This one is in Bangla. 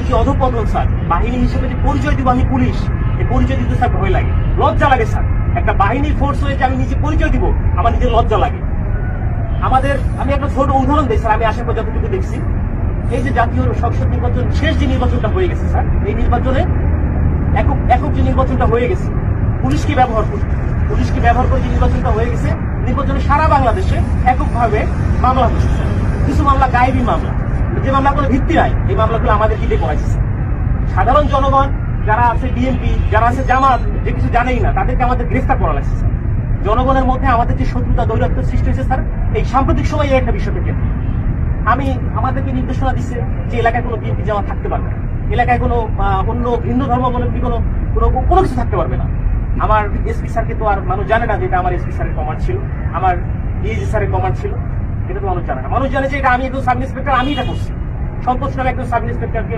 কি অধপতন স্যার। বাহিনী হিসেবে যে পরিচয় দিব আমি পুলিশ, এই পরিচয় দিতে স্যার ভয় লাগে, লজ্জা লাগে স্যার। একটা বাহিনীর ফোর্স হয়ে যে আমি নিজে পরিচয় দিব, আমার নিজের লজ্জা লাগে। আমি একটা ছোট উদাহরণ দিই স্যার, আমি আসার পর যতটুকু দেখছি, এই যে জাতীয় সংসদ নির্বাচন শেষ যে নির্বাচনটা হয়ে গেছে স্যার, এই নির্বাচনে একক যে নির্বাচনটা হয়ে গেছে, পুলিশকে ব্যবহার করে যে নির্বাচনটা হয়ে গেছে, নির্বাচনে সারা বাংলাদেশে এককভাবে মামলা হচ্ছে স্যার। কিছু মামলা গায়েবী মামলা, যে মামলাগুলো ভিত্তি নাই, এই মামলাগুলো আমাদেরকে দিয়ে করাইছে। সাধারণ জনগণ যারা আছে, বিএনপি যারা আছে, জামাত, যে কিছু জানেই না, তাদেরকে আমাদের গ্রেফতার করা লাগছে স্যার। জনগণের মধ্যে আমাদের যে শত্রুতা দৈরাত্য সৃষ্টি হয়েছে স্যার, এই সাম্প্রতিক সময়ে একটা বিষয় থেকে আমাদেরকে নির্দেশনা দিচ্ছে যে এলাকায় কোনো বিএনপি জামাত থাকতে পারবে না, এলাকায় কোনো অন্য ভিন্ন ধর্মাবলম্বী কোনো কিছু থাকতে পারবে না। আমার এসপি স্যারকে তো আর মানুষ জানে না যে এটা আমার এসপি স্যারের কমান্ড ছিল, আমার ডিএজি স্যারের কমান্ড ছিল, এটা তো মানুষ জানে না। মানুষ জানে যে এটা আমি একজন সাব ইন্সপেক্টর, আমি এটা করছি। সন্তোষ নামে একজন সাব ইন্সপেক্টরকে